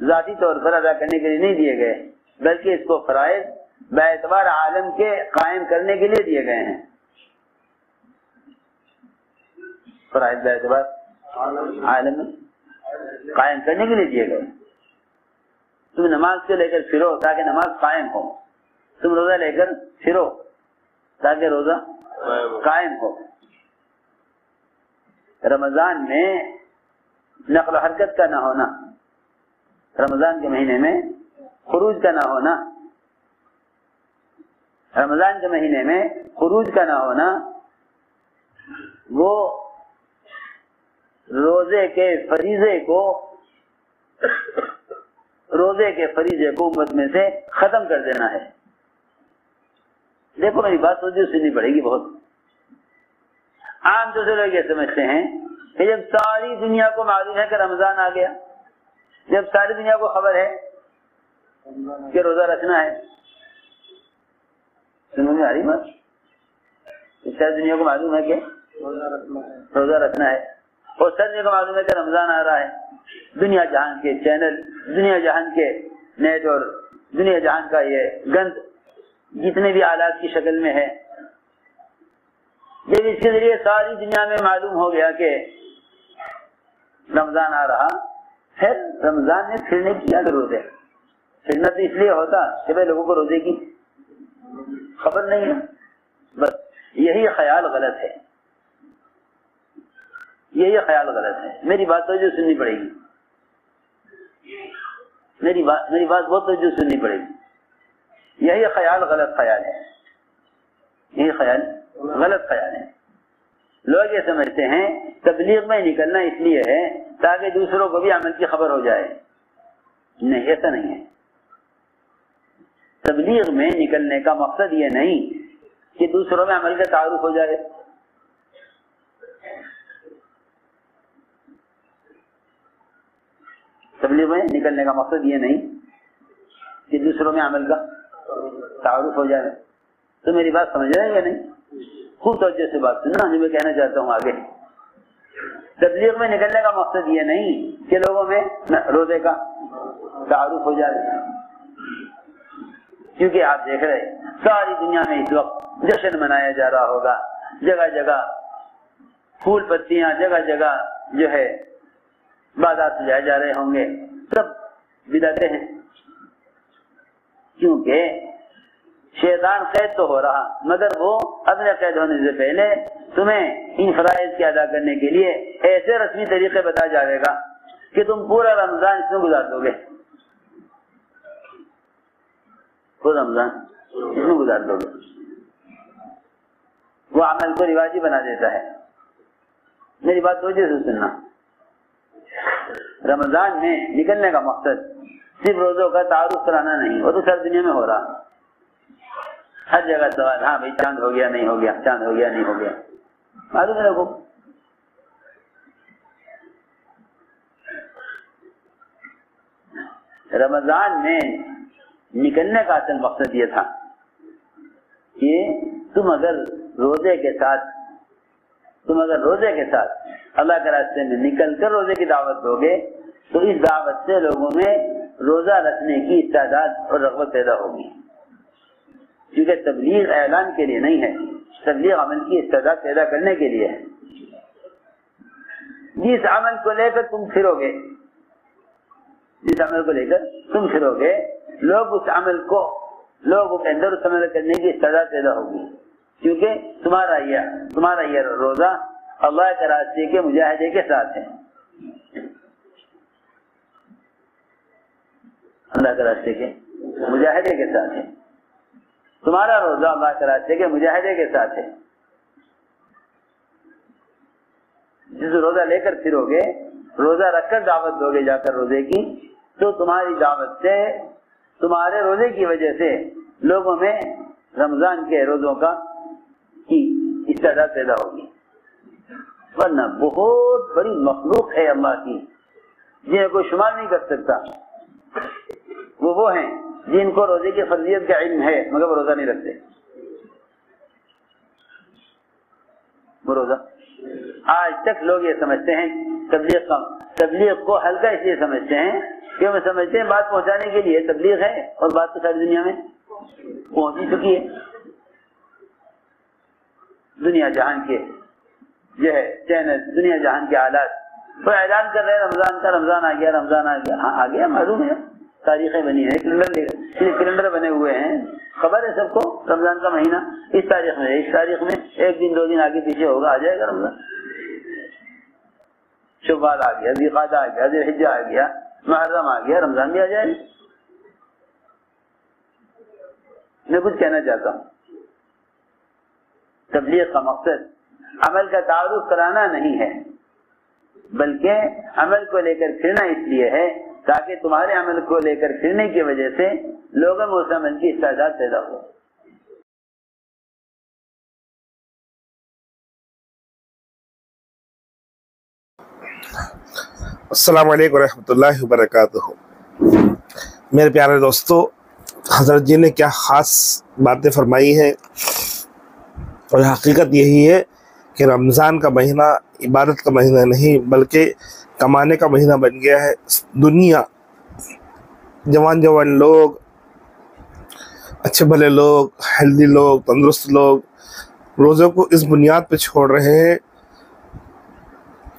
ذاتی طور پر ادا کرنے کے لیے نہیں دیے گئے، بلکہ اس کو فرائض باعتبار عالم کے قائم کرنے کے لیے دیے گئے ہیں۔ فرائض باعتبار عالم میں قائم کرنے کے لیے دیے گئے۔ تم نماز سے لے کر پھرو تاکہ نماز قائم ہو، تم روزہ لے کر پھرو تاکہ روزہ قائم ہو۔ رمضان میں نقل و حرکت کا نہ ہونا، رمضان کے مہینے میں خروج کا نہ ہونا، رمضان کے مہینے میں خروج کا نہ ہونا، وہ روزے کے فریضے کو امت میں سے ختم کر دینا ہے۔ دیکھو میری بات سوچی سننی پڑے گی بہت۔ عام طور سے لوگ یہ سمجھتے ہیں کہ جب ساری دنیا کو معلوم ہے کہ رمضان آ گیا، جب ساری دنیا کو خبر ہے کہ روزہ رکھنا ہے، سنو میں آ رہی بات، ساری دنیا کو معلوم ہے کہ روزہ رکھنا ہے، اور ساری دنیا کو معلوم ہے کہ رمضان آ رہا ہے۔ دنیا جہان کے چینل، دنیا جہان کے نیٹ اور دنیا جہان کا یہ گند جتنے بھی آلات کی شکل میں ہے، جب اس کے ذریعے ساری دنیا میں معلوم ہو گیا کہ رمضان آ رہا، پھر رمضان میں پھرنے کی کیا ضرورت ہے؟ پھرنا تو اس لیے ہوتا کہ بھائی لوگوں کو روزے کی خبر نہیں ہے۔ بس یہی خیال غلط ہے، یہی خیال غلط ہے۔ میری بات توجہ سننی پڑے گی، میری بات بہت توجہ سننی پڑے گی۔ یہی خیال غلط خیال ہے، یہی خیال غلط خیال ہے۔ لوگ یہ سمجھتے ہیں تبلیغ میں نکلنا اس لیے ہے تاکہ دوسروں کو بھی عمل کی خبر ہو جائے۔ نہیں، ایسا نہیں ہے۔ تبلیغ میں نکلنے کا مقصد یہ نہیں کہ دوسروں میں عمل کا تعارف ہو جائے۔ تبلیغ میں نکلنے کا مقصد یہ نہیں کہ دوسروں میں عمل کا تعارف ہو جائے۔ تو میری بات سمجھ رہے ہیں یا نہیں؟ خوب توجہ سے بات سننا جو میں کہنا چاہتا ہوں آگے۔ تبلیغ میں نکلنے کا مقصد یہ نہیں کہ لوگوں میں روزے کا تعارف ہو جائے، کیونکہ آپ دیکھ رہے ساری دنیا میں اس وقت جشن منایا جا رہا ہوگا، جگہ جگہ پھول پتیاں، جگہ جگہ جو ہے بازار سجائے جا رہے ہوں گے، سب بدعتیں ہیں، کیونکہ شیطان قید تو ہو رہا مگر وہ اپنے قید ہونے سے پہلے تمہیں ان فرائض کی ادا کرنے کے لیے ایسے رسمی طریقے بتا جائے گا کہ تم پورا رمضان اس میں گزار دو گے، پورا رمضان اس میں گزار دو گے۔ وہ عمل کو رواجی بنا دیتا ہے۔ میری بات توجہ سے سننا، رمضان میں نکلنے کا مقصد صرف روزوں کا تعارف کرانا نہیں، وہ تو ساری دنیا میں ہو رہا، ہر جگہ سوال، ہاں بھائی چاند ہو گیا نہیں ہو گیا، چاند ہو گیا نہیں ہو گیا، معلوم ہے لوگوں کو۔ رمضان میں نکلنے کا اصل مقصد یہ تھا کہ تم اگر روزے کے ساتھ اللہ کے راستے میں نکل کر روزے کی دعوت دو گے تو اس دعوت سے لوگوں میں روزہ رکھنے کی استعداد اور رغبت پیدا ہوگی، کیونکہ تبلیغ اعلان کے لیے نہیں ہے، تبلیغ عمل کی استعداد پیدا کرنے کے لیے ہے۔ جس عمل کو لے کر تم پھرو گے، لوگ اس عمل کو لوگوں کے اندر اس عمل کرنے کی استعداد پیدا ہوگی، کیونکہ تمہارا یہ روزہ اللہ کے راستے کے مجاہدے کے ساتھ ہے، اللہ کے راستے کے مجاہدے کے ساتھ ہے، تمہارا روزہ اللہ کے راستے کے مجاہدے کے ساتھ ہے۔ جس روزہ لے کر پھرو گے، روزہ رکھ کر دعوت دو گے جا کر روزے کی، تو تمہاری دعوت سے، تمہارے روزے کی وجہ سے لوگوں میں رمضان کے روزوں کی استعداد پیدا ہوگی۔ ورنہ بہت بڑی مخلوق ہے اللہ کی جنہیں کوئی شمار نہیں کر سکتا، وہ ہیں جن کو روزے کی فرضیت کا علم ہے مگر وہ روزہ نہیں رکھتے۔ وہ روزہ آج تک لوگ یہ سمجھتے ہیں، تبلیغ کو ہلکا اس لیے سمجھتے ہیں کیوں میں سمجھتے ہیں بات پہنچانے کے لیے تبلیغ ہے اور بات تو ساری دنیا میں پہنچ ہی چکی ہے. دنیا جہان کے جو ہے چینل، دنیا جہان کے آلات تو اعلان کر رہے ہیں رمضان کا، رمضان آ گیا، رمضان آ گیا. ہاں آ گیا، معلوم ہے، تاریخیں بنی ہیں، کیلنڈر بنے ہوئے ہیں، خبر ہے سب کو رمضان کا مہینہ اس تاریخ میں، اس تاریخ میں 1 دن 2 دن آگے پیچھے ہوگا، آ جائے گا رمضان. شوال آ گیا، ذوالقعدہ آ گیا، ذوالحجہ آ گیا، محرم آ گیا، رمضان بھی آ جائے گا. میں کچھ کہنا چاہتا ہوں، تبلیغ کا مقصد عمل کا تعارف کرانا نہیں ہے، بلکہ عمل کو لے کر پھرنا اس لیے ہے تاکہ تمہارے عمل کو لے کر پھرنے کی وجہ سے لوگوں میں اس عمل کی استعداد پیدا ہو. السلام علیکم ورحمۃ اللہ وبرکاتہ. میرے پیارے دوستو، حضرت جی نے کیا خاص باتیں فرمائی ہیں، اور حقیقت یہی ہے کہ رمضان کا مہینہ عبادت کا مہینہ نہیں بلکہ کمانے کا مہینہ بن گیا ہے. دنیا جوان لوگ، اچھے بھلے لوگ، ہیلدی لوگ، تندرست لوگ روزوں کو اس بنیاد پہ چھوڑ رہے ہیں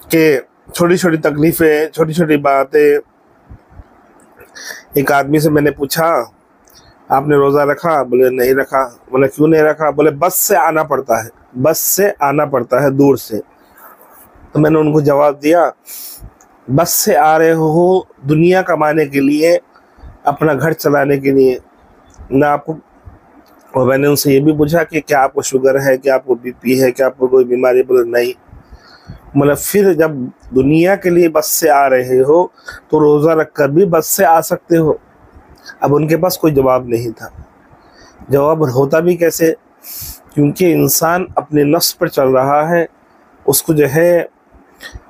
کہ چھوٹی چھوٹی تکلیفیں، چھوٹی چھوٹی باتیں. ایک آدمی سے میں نے پوچھا، آپ نے روزہ رکھا؟ بولے نہیں رکھا. بولے کیوں نہیں رکھا؟ بولے بس سے آنا پڑتا ہے، بس سے آنا پڑتا ہے دور سے. تو میں نے ان کو جواب دیا، بس سے آ رہے ہو دنیا کمانے کے لیے، اپنا گھر چلانے کے لیے نہ آپ کو. اور میں نے ان سے یہ بھی پوچھا کہ کیا آپ کو شوگر ہے، کیا آپ کو بی پی ہے، کیا آپ کو کوئی بیماری؟ بولے نہیں. مطلب پھر جب دنیا کے لیے بس سے آ رہے ہو تو روزہ رکھ کر بھی بس سے آ سکتے ہو. اب ان کے پاس کوئی جواب نہیں تھا. جواب ہوتا بھی کیسے؟ کیونکہ انسان اپنے نفس پر چل رہا ہے، اس کو جو ہے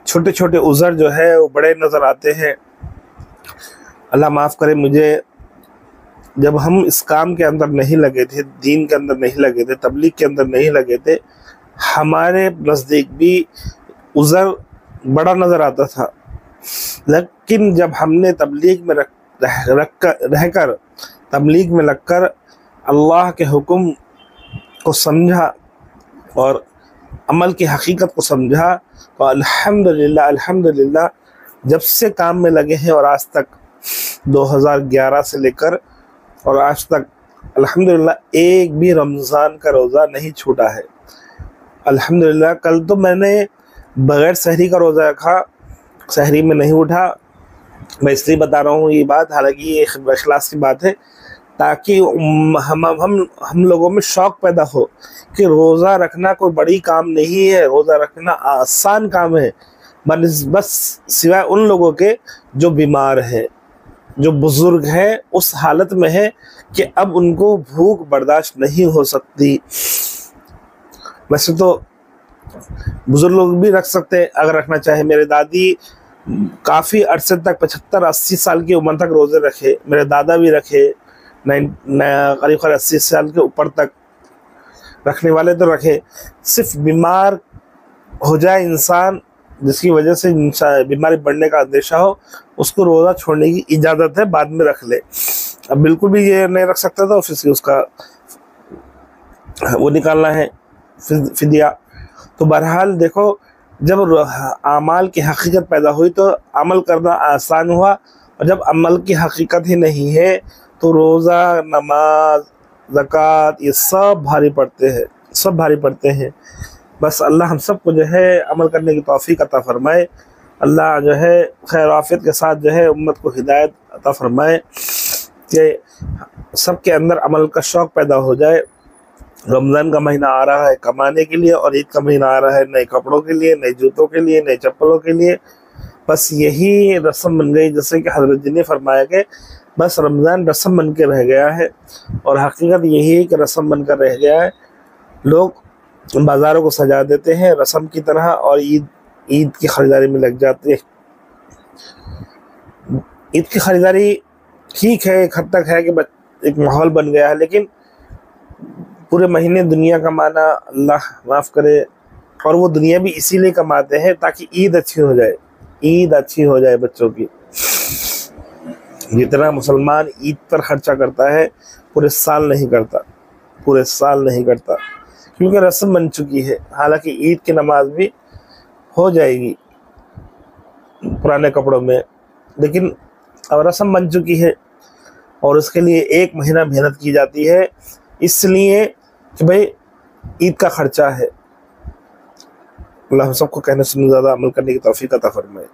چھوٹے چھوٹے عذر جو ہے وہ بڑے نظر آتے ہیں. اللہ معاف کرے مجھے، جب ہم اس کام کے اندر نہیں لگے تھے، دین کے اندر نہیں لگے تھے، تبلیغ کے اندر نہیں لگے تھے، ہمارے نزدیک بھی عذر بڑا نظر آتا تھا. لیکن جب ہم نے تبلیغ میں رہ کر تبلیغ میں لگ کر اللہ کے حکم کو سمجھا اور عمل کی حقیقت کو سمجھا تو الحمدللہ جب سے کام میں لگے ہیں اور آج تک 2011 سے لے کر اور آج تک الحمدللہ ایک بھی رمضان کا روزہ نہیں چھوٹا ہے. الحمدللہ کل تو میں نے بغیر سحری کا روزہ رکھا، سحری میں نہیں اٹھا. میں اس لیے بتا رہا ہوں یہ بات، حالانکہ یہ اخلاص کی بات ہے، تاکہ ہم لوگوں میں شوق پیدا ہو کہ روزہ رکھنا کوئی بڑی کام نہیں ہے، روزہ رکھنا آسان کام ہے، بس سوائے ان لوگوں کے جو بیمار ہیں، جو بزرگ ہیں، اس حالت میں ہے کہ اب ان کو بھوک برداشت نہیں ہو سکتی. ویسے تو بزرگ لوگ بھی رکھ سکتے اگر رکھنا چاہے. میرے دادی کافی عرصے تک 75-80 سال کی عمر تک روزے رکھے، میرے دادا بھی رکھے، قریب 80 سال کے اوپر تک رکھنے والے تو رکھے. صرف بیمار ہو جائے انسان جس کی وجہ سے بیماری بڑھنے کا اندیشہ ہو، اس کو روزہ چھوڑنے کی اجازت ہے، بعد میں رکھ لے. اب بالکل بھی یہ نہیں رکھ سکتا تھا، پھر اس کا وہ نکالنا ہے فدیہ. تو بہرحال دیکھو، جب اعمال کی حقیقت پیدا ہوئی تو عمل کرنا آسان ہوا، اور جب عمل کی حقیقت ہی نہیں ہے تو روزہ، نماز، زکوٰۃ یہ سب بھاری پڑتے ہیں. بس اللہ ہم سب کو جو ہے عمل کرنے کی توفیق عطا فرمائے. اللہ جو ہے خیر و عافیت کے ساتھ جو ہے امت کو ہدایت عطا فرمائے کہ سب کے اندر عمل کا شوق پیدا ہو جائے. رمضان کا مہینہ آ رہا ہے کمانے کے لیے، اور عید کا مہینہ آ رہا ہے نئے کپڑوں کے لیے، نئے جوتوں کے لیے، نئے چپلوں کے لیے. بس یہی رسم بن گئی، جیسے کہ حضرت جی نے فرمایا کہ بس رمضان رسم بن کے رہ گیا ہے، اور حقیقت یہی ہے کہ رسم بن کر رہ گیا ہے. لوگ بازاروں کو سجا دیتے ہیں رسم کی طرح، اور عید کی خریداری میں لگ جاتے ہیں. عید کی خریداری ٹھیک ہے، ایک حد تک ہے کہ ایک ماحول بن گیا ہے، لیکن پورے مہینے دنیا کمانا، اللہ معاف کرے، اور وہ دنیا بھی اسی لیے کماتے ہیں تاکہ عید اچھی ہو جائے، عید اچھی ہو جائے بچوں کی. جتنا مسلمان عید پر خرچہ کرتا ہے پورے سال نہیں کرتا، پورے سال نہیں کرتا، کیونکہ رسم بن چکی ہے۔ حالانکہ عید کی نماز بھی ہو جائے گی پرانے کپڑوں میں، لیکن اب رسم بن چکی ہے اور اس کے لیے 1 مہینہ محنت کی جاتی ہے، اس لیے کہ بھئی عید کا خرچہ ہے۔ اللہ ہم سب کو کہنے سننے زیادہ عمل کرنے کی توفیق عطا فرمائے۔